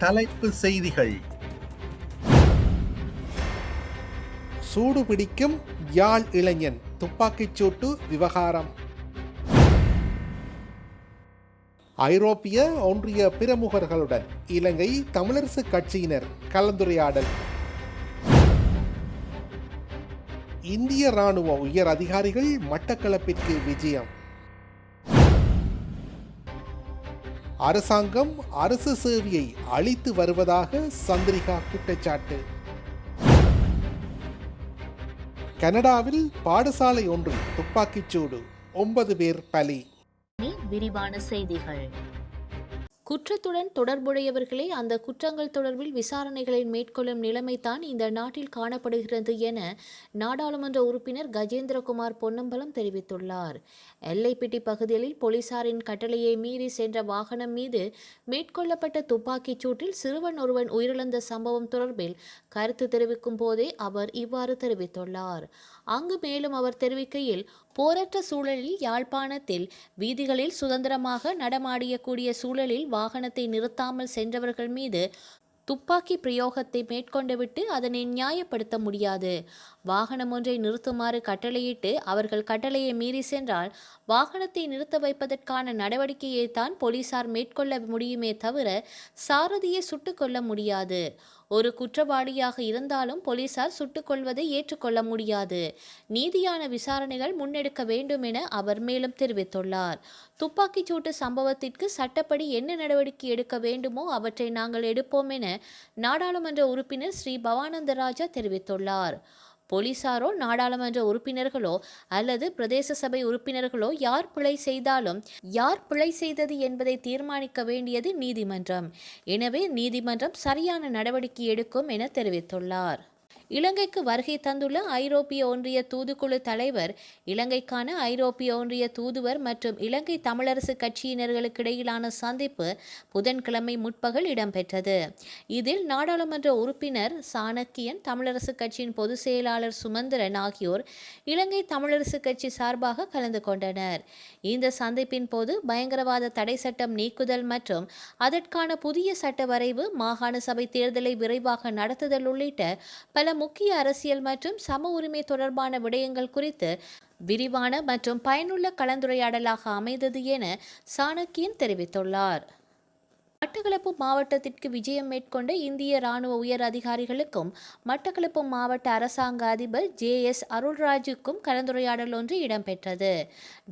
தலைப்பு செய்திகள். சூடுபிடிக்கும் யாழ் இளைஞன் துப்பாக்கிச்சூட்டு விவகாரம். ஐரோப்பிய ஒன்றிய பிரமுகர்களுடன் இலங்கை தமிழரசு கட்சியினர் கலந்துரையாடல். இந்திய ராணுவ உயர் அதிகாரிகள் மட்டக்களப்பிற்கு விஜயம். அரசாங்கம் அரசு சேவையை அளித்து வருவதாக சந்திரிகா குற்றச்சாட்டு. கனடாவில் பாடசாலை ஒன்றில் துப்பாக்கிச்சூடு, 9 பேர் பலி. விரிவான செய்திகள். குற்றத்துடன் தொடர்புடையவர்களே அந்த குற்றங்கள் தொடர்பில் விசாரணைகளை மேற்கொள்ளும் நிலைமைதான் இந்த நாட்டில் காணப்படுகிறது என நாடாளுமன்ற உறுப்பினர் கஜேந்திரகுமார் பொன்னம்பலம் தெரிவித்துள்ளார். எல்லைப்பிட்டி பகுதிகளில் போலீசாரின் கட்டளையை மீறி சென்ற வாகனம் மீது மேற்கொள்ளப்பட்ட துப்பாக்கிச் சூட்டில் சிறுவன் ஒருவன் உயிரிழந்த சம்பவம் தொடர்பில் கருத்து தெரிவிக்கும் போதே அவர் இவ்வாறு தெரிவித்துள்ளார். அங்கு மேலும் அவர் தெரிவிக்கையில், போரற்ற சூழலில் யாழ்ப்பாணத்தில் வீதிகளில் சுதந்திரமாக நடமாடியக்கூடிய சூழலில் வாகனத்தை நிறுத்தாமல் சென்றவர்கள் மீது துப்பாக்கி பிரயோகத்தை மேற்கொண்டுவிட்டு அதனை நியாயப்படுத்த முடியாது. வாகனம் ஒன்றை நிறுத்துமாறு கட்டளையிட்டு அவர்கள் கட்டளையை மீறி சென்றால் வாகனத்தை நிறுத்த வைப்பதற்கான நடவடிக்கையை தான் போலீசார் மேற்கொள்ள முடியுமே தவிர சாரதியை சுட்டுக் கொள்ள முடியாது. ஒரு குற்றவாளியாக இருந்தாலும் போலீசார் சுட்டுக் கொள்வதை ஏற்றுக்கொள்ள முடியாது. நீதியான விசாரணைகள் முன்னெடுக்க வேண்டும் என அவர் மேலும் தெரிவித்துள்ளார். துப்பாக்கிச் சூட்டு சம்பவத்திற்கு சட்டப்படி என்ன நடவடிக்கை எடுக்க வேண்டுமோ அவற்றை நாங்கள் எடுப்போம் என நாடாளுமன்ற உறுப்பினர் ஸ்ரீ பவானந்தராஜா தெரிவித்துள்ளார். போலீசாரோ நாடாளுமன்ற உறுப்பினர்களோ அல்லது பிரதேச சபை உறுப்பினர்களோ யார் பிழை செய்தாலும் யார் பிழை செய்தது என்பதை தீர்மானிக்க வேண்டியது நீதிமன்றம். எனவே நீதிமன்றம் சரியான நடவடிக்கை எடுக்கும் என தெரிவித்துள்ளார். இலங்கைக்கு வருகை தந்துள்ள ஐரோப்பிய ஒன்றிய தூதுக்குழு தலைவர், இலங்கைக்கான ஐரோப்பிய ஒன்றிய தூதுவர் மற்றும் இலங்கை தமிழரசு கட்சியினர்களுக்கிடையிலான சந்திப்பு புதன்கிழமை முற்பகல் இடம்பெற்றது. இதில் நாடாளுமன்ற உறுப்பினர் சாணக்கியன், தமிழரசு கட்சியின் பொதுச் செயலாளர் சுமந்திரன் ஆகியோர் இலங்கை தமிழரசு கட்சி சார்பாக கலந்து கொண்டனர். இந்த சந்திப்பின் போது பயங்கரவாத தடை சட்டம் நீக்குதல் மற்றும் அதற்கான புதிய சட்ட வரைவு, மாகாண சபை தேர்தலை விரைவாக நடத்துதல் உள்ளிட்ட பல முக்கிய அரசியல் மற்றும் சம உரிமை தொடர்பான விடயங்கள் குறித்து விரிவான மற்றும் பயனுள்ள கலந்துரையாடலாக அமைந்தது என சாணக்கியன் தெரிவித்துள்ளார். மட்டக்களப்பு மாவட்டத்திற்கு விஜயம் மேற்கொண்ட இந்திய ராணுவ உயர் அதிகாரிகளுக்கும் மட்டக்களப்பு மாவட்ட அரசாங்க அதிபர் JS அருள்ராஜுக்கும் கலந்துரையாடல் ஒன்று இடம்பெற்றது.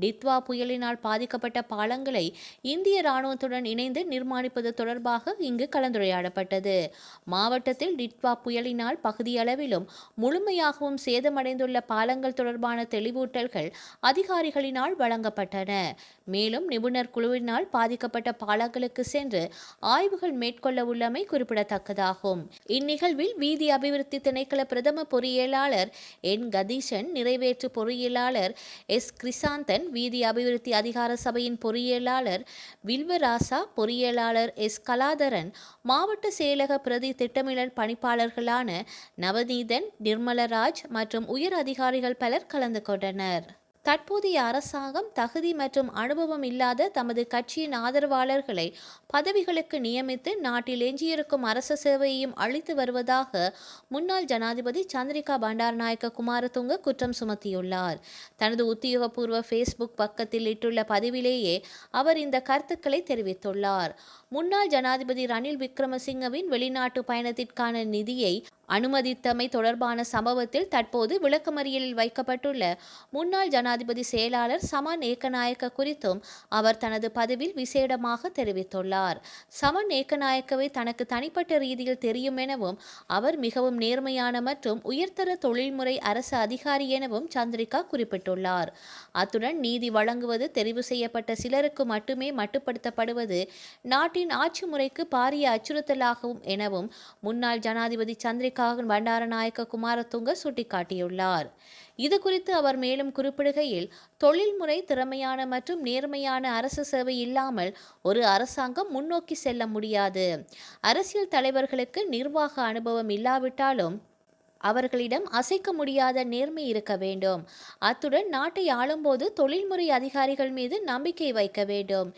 டித்வா புயலினால் பாதிக்கப்பட்ட பாலங்களை இந்திய ராணுவத்துடன் இணைந்து நிர்மாணிப்பது தொடர்பாக இங்கு கலந்துரையாடப்பட்டது. மாவட்டத்தில் டித்வா புயலினால் பகுதியளவிலும் முழுமையாகவும் சேதமடைந்துள்ள பாலங்கள் தொடர்பான தெளிவூட்டல்கள் அதிகாரிகளினால் வழங்கப்பட்டன. மேலும் நிபுணர் குழுவினால் பாதிக்கப்பட்ட பாலங்களுக்கு சென்று ஆய்வுகள் மேற்கொள்ள உள்ளமை குறிப்பிடத்தக்கதாகும். இந்நிகழ்வில் வீதி அபிவிருத்தி திணைக்கள பிரதம பொறியியலாளர் N கதீஷன், நிறைவேற்று பொறியியலாளர் S கிரிசாந்தன், வீதி அபிவிருத்தி அதிகார சபையின் பொறியியலாளர் வில்வராசா, பொறியியலாளர் S கலாதரன், மாவட்ட செயலக பிரதி திட்டமிடல் பணிப்பாளர்களான நவநீதன், நிர்மலராஜ் மற்றும் உயர் அதிகாரிகள் பலர் கலந்து கொண்டனர். தற்போதைய அரசாங்கம் தகுதி மற்றும் அனுபவம் இல்லாத தமது கட்சியின் ஆதரவாளர்களை பதவிகளுக்கு நியமித்து நாட்டில் எஞ்சியிருக்கும் அரச சேவையையும் அளித்து வருவதாக முன்னாள் ஜனாதிபதி சந்திரிகா பண்டாரநாயக்க குமாரதுங்க குற்றம் சுமத்தியுள்ளார். தனது உத்தியோகபூர்வ ஃபேஸ்புக் பக்கத்தில் இட்டுள்ள பதிவிலேயே அவர் இந்த கருத்துக்களை தெரிவித்துள்ளார். முன்னாள் ஜனாதிபதி ரணில் விக்ரமசிங்கவின் வெளிநாட்டு பயணத்திற்கான நிதியை அனுமதித்தமை தொடர்பான சம்பவத்தில் தற்போது விளக்கமறியலில் வைக்கப்பட்டுள்ள முன்னாள் ஜனாதிபதி செயலாளர் சமன் ஏக்கநாயக்க குறித்தும் அவர் தனது பதிவில் விசேடமாக தெரிவித்துள்ளார். சமன் ஏக்கநாயக்கவை தனக்கு தனிப்பட்ட ரீதியில் தெரியும் எனவும் அவர் மிகவும் நேர்மையான மற்றும் உயர்தர தொழில்முறை அரசு அதிகாரி எனவும் சந்திரிகா குறிப்பிட்டுள்ளார். அத்துடன் நீதி வழங்குவது தெரிவு செய்யப்பட்ட சிலருக்கு மட்டுமே மட்டுப்படுத்தப்படுவது நாட்டின் ஆட்சி முறைக்கு பாரிய அச்சுறுத்தலாகும் எனவும் முன்னாள் ஜனாதிபதி சந்திரிகா பண்டாரநாயக்க குமாரதுங்க சுட்டிக்காட்டியுள்ளார். இது குறித்து அவர் மேலும் குறிப்பிடுகையில், தொழில்முறை திறமையான மற்றும் நேர்மையான அரசு சேவை இல்லாமல் ஒரு அரசாங்கம் முன்னோக்கி செல்ல முடியாது. அரசியல் தலைவர்களுக்கு நிர்வாக அனுபவம் இல்லாவிட்டாலும் அவர்களிடம் அசைக்க முடியாத நேர்மை இருக்க வேண்டும். அத்துடன் நாட்டை ஆளும்போது தொழில்முறை அதிகாரிகள் மீது நம்பிக்கை வைக்க வேண்டும்.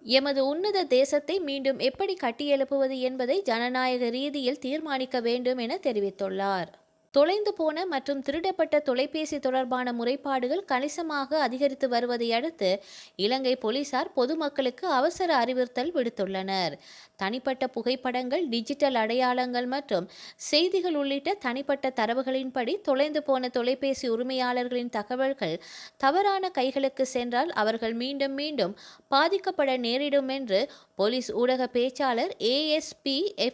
எமது உன்னத தேசத்தை மீண்டும் எப்படி கட்டியெழுப்புவது என்பதை ஜனநாயக ரீதியில் தீர்மானிக்க வேண்டும் என தெரிவித்துள்ளார். தொலைந்து போன மற்றும் திருடப்பட்ட தொலைபேசி தொடர்பான முறைப்பாடுகள் கணிசமாக அதிகரித்து வருவதை அடுத்து இலங்கை போலீசார் பொதுமக்களுக்கு அவசர அறிவுறுத்தல் விடுத்துள்ளனர். தனிப்பட்ட புகைப்படங்கள், டிஜிட்டல் அடையாளங்கள் மற்றும் செய்திகள் உள்ளிட்ட தனிப்பட்ட தரவுகளின்படி தொலைந்து போன தொலைபேசி உரிமையாளர்களின் தகவல்கள் தவறான கைகளுக்கு சென்றால் அவர்கள் மீண்டும் மீண்டும் பாதிக்கப்பட நேரிடும் என்று போலீஸ் ஊடக பேச்சாளர் ASP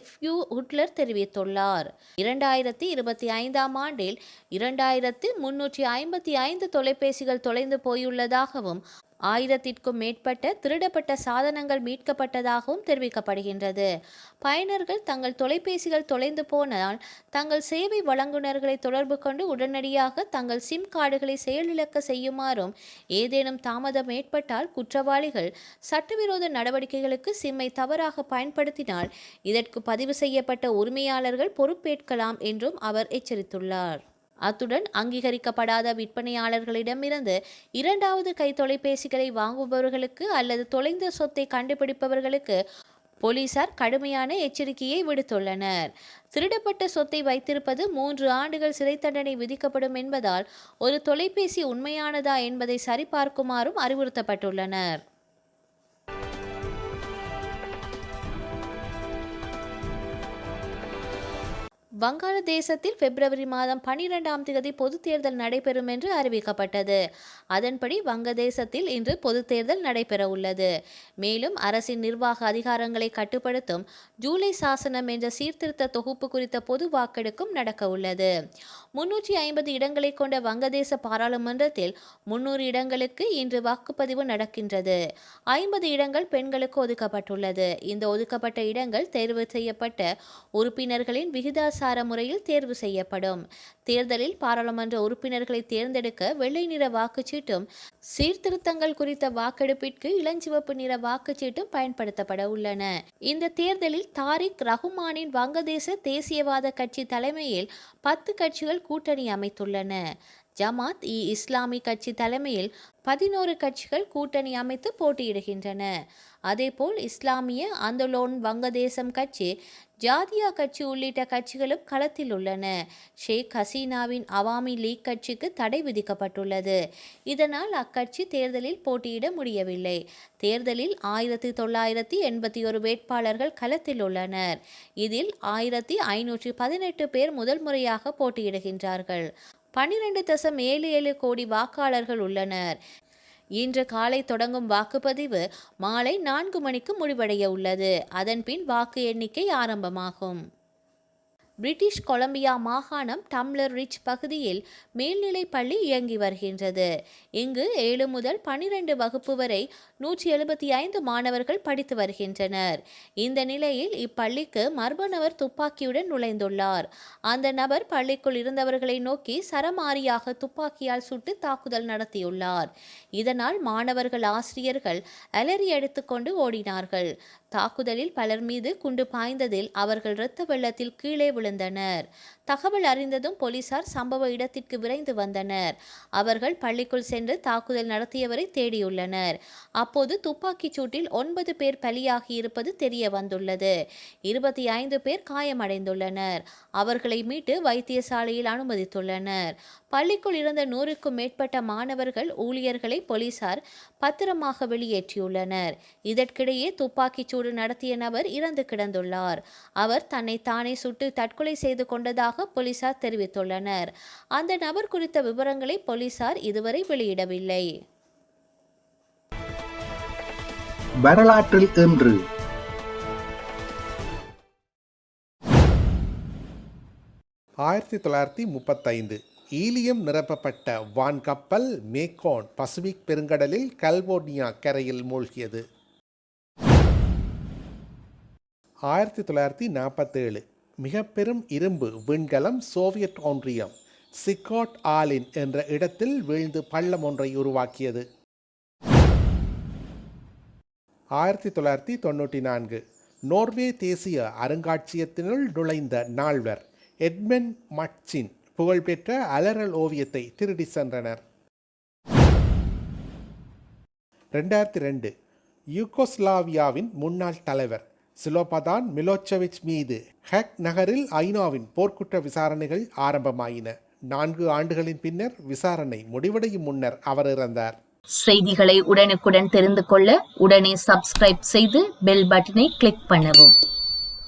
FU ஹுட்லர் தெரிவித்துள்ளார். 2025ஆம் ஆண்டில் 2355 தொலைபேசிகள் தொலைந்து போயுள்ளதாகவும் 1000க்கும் மேற்பட்ட திருடப்பட்ட சாதனங்கள் மீட்கப்பட்டதாகவும் தெரிவிக்கப்படுகின்றது. பயனர்கள் தங்கள் தொலைபேசிகள் தொலைந்து போனால் தங்கள் சேவை வழங்குநர்களை தொடர்பு கொண்டு உடனடியாக தங்கள் சிம் கார்டுகளை செயலிழக்க செய்யுமாறும், ஏதேனும் தாமதம் ஏற்பட்டால் குற்றவாளிகள் சட்டவிரோத நடவடிக்கைகளுக்கு சிம்மை தவறாக பயன்படுத்தினால் இதற்கு பதிவு செய்யப்பட்ட உரிமையாளர்கள் பொறுப்பேற்கலாம் என்றும் அவர் எச்சரித்துள்ளார். அத்துடன் அங்கீகரிக்கப்படாத விற்பனையாளர்களிடமிருந்து இரண்டாவது கை தொலைபேசிகளை வாங்குபவர்களுக்கு அல்லது தொலைந்த சொத்தை கண்டுபிடிப்பவர்களுக்கு போலீசார் கடுமையான எச்சரிக்கையை விடுத்துள்ளனர். திருடப்பட்ட சொத்தை வைத்திருப்பது 3 ஆண்டுகள் சிறை தண்டனை விதிக்கப்படும் என்பதால் ஒரு தொலைபேசி உண்மையானதா என்பதை சரிபார்க்குமாறும் அறிவுறுத்தப்பட்டுள்ளனர். வங்காளதேசத்தில் பிப்ரவரி மாதம் 12ஆம் தேதி பொதுத் தேர்தல் நடைபெறும் என்று அறிவிக்கப்பட்டது. அதன்படி வங்கதேசத்தில் இன்று பொதுத் தேர்தல் நடைபெற உள்ளது. மேலும் அரசின் நிர்வாக அதிகாரங்களை கட்டுப்படுத்தும் ஜூலை சாசனம் என்ற சீர்திருத்த தொகுப்பு குறித்த பொது வாக்கெடுப்பும் நடக்க உள்ளது. 350 இடங்களை கொண்ட வங்கதேச பாராளுமன்றத்தில் 300 இடங்களுக்கு இன்று வாக்குப்பதிவு நடக்கின்றது. 50 இடங்கள் பெண்களுக்கு ஒதுக்கப்பட்டுள்ளது. இந்த ஒதுக்கப்பட்ட இடங்கள் தேர்வு செய்யப்பட்ட உறுப்பினர்களின் விகிதாசார முறையில் தேர்வு செய்யப்படும். தேர்தலில் பாராளுமன்ற உறுப்பினர்களை தேர்ந்தெடுக்க வெள்ளை நிற வாக்குச்சீட்டும், சீர்திருத்தங்கள் குறித்த வாக்கெடுப்பிற்கு இளஞ்சிவப்பு நிற வாக்குச்சீட்டும் பயன்படுத்தப்பட உள்ளன. இந்த தேர்தலில் தாரிக் ரஹ்மானின் வங்கதேச தேசியவாத கட்சி தலைமையில் 10 கட்சிகள் கூட்டணி அமைத்துள்ளன. ஜமாத்-இ-இஸ்லாமி கட்சி தலைமையில் 11 கட்சிகள் கூட்டணி அமைத்து போட்டியிடுகின்றன. அதேபோல் இஸ்லாமிய ஆந்தோலன் வங்கதேசம் கட்சி, ஜாதியா கட்சி உள்ளிட்ட கட்சிகளும் களத்தில் உள்ளன. ஷேக் ஹசீனாவின் அவாமி லீக் கட்சிக்கு தடை விதிக்கப்பட்டுள்ளது. இதனால் அக்கட்சி தேர்தலில் போட்டியிட முடியவில்லை. தேர்தலில் 1981 வேட்பாளர்கள் களத்தில் உள்ளனர். இதில் 1518 பேர் முதல் முறையாக போட்டியிடுகின்றார்கள். 12.77 கோடி வாக்காளர்கள் உள்ளனர். இன்று காலை தொடங்கும் வாக்குப்பதிவு மாலை 4 மணிக்கு முடிவடைய உள்ளது. அதன்பின் வாக்கு எண்ணிக்கை ஆரம்பமாகும். பிரிட்டிஷ் கொலம்பியா மாகாணம் டம்ளர் ரிச் பகுதியில் மேல்நிலைப் பள்ளி இயங்கி வருகின்றது. இங்கு 7 முதல் 12 வகுப்பு வரை 175 மாணவர்கள் படித்து வருகின்றனர். இந்த நிலையில் இப்பள்ளிக்கு மர்ம நபர் துப்பாக்கியுடன் நுழைந்துள்ளார். அந்த நபர் பள்ளிக்குள் இருந்தவர்களை நோக்கி சரமாரியாக துப்பாக்கியால் சுட்டு தாக்குதல் நடத்தியுள்ளார். இதனால் மாணவர்கள், ஆசிரியர்கள் அலறி அடித்துக்கொண்டு ஓடினார்கள். தாக்குதலில் பலர் மீது குண்டு பாய்ந்ததில் அவர்கள் இரத்த வெள்ளத்தில் கீழே விழுந்தனர். தகவல் அறிந்ததும் போலீசார் சம்பவ இடத்திற்கு விரைந்து வந்தனர். அவர்கள் பள்ளிக்குள் சென்று தாக்குதல் நடத்தியவரை தேடியுள்ளனர். அப்போது துப்பாக்கிச் சூட்டில் 9 பேர் பலியாகி இருப்பது தெரிய வந்துள்ளது. 25 பேர் காயமடைந்துள்ளனர். அவர்களை மீட்டு வைத்தியசாலையில் அனுமதித்துள்ளனர். பள்ளிக்குள் இருந்த 100க்கும் மேற்பட்ட மாணவர்கள், ஊழியர்களை போலீசார் பத்திரமாக வெளியேற்றியுள்ளனர். இதற்கிடையே துப்பாக்கிச் சூடு நடத்திய நபர் இறந்து கிடந்துள்ளார். அவர் தன்னை தானே சுட்டு தற்கொலை செய்து கொண்டதாக போலீசார் தெரிவித்துள்ளனர். அந்த நபர் குறித்த விவரங்களை போலீசார் இதுவரை வெளியிடவில்லை. வரலாற்றில் இன்று 1935 ஈலியம் நிரப்பப்பட்ட வான்கப்பல் மேக்கோன் பசிபிக் பெருங்கடலில் கலிபோர்னியா கரையில் மூழ்கியது. 1947 மிக பெரும் இரும்பு விண்கலம் சோவியத் ஒன்றியம் சிகாட் ஆலின் என்ற இடத்தில் வீழ்ந்து பள்ளம் ஒன்றை உருவாக்கியது. 1994 நோர்வே தேசிய அருங்காட்சியகத்தினுள் நுழைந்த நால்வர் எட்மண்ட் மட்சின் புகழ்பெற்ற அலறல் ஓவியத்தை திருடி சென்றனர். 2002 யூகோஸ்லாவியாவின் முன்னாள் தலைவர் ஸ்லோபதான் மிலோச்செவிச் மீது ஹேக் நகரில் ஐநாவின் போர்க்குற்ற விசாரணைகள் ஆரம்பமாயின. 4 ஆண்டுகளின் பின்னர் விசாரணை முடிவடையும் முன்னர் அவர் இறந்தார். செய்திகளை உடனுக்குடன் தெரிந்து கொள்ள உடனே சப்ஸ்கிரைப் செய்து பெல் பட்டனை கிளிக் பண்ணவும்.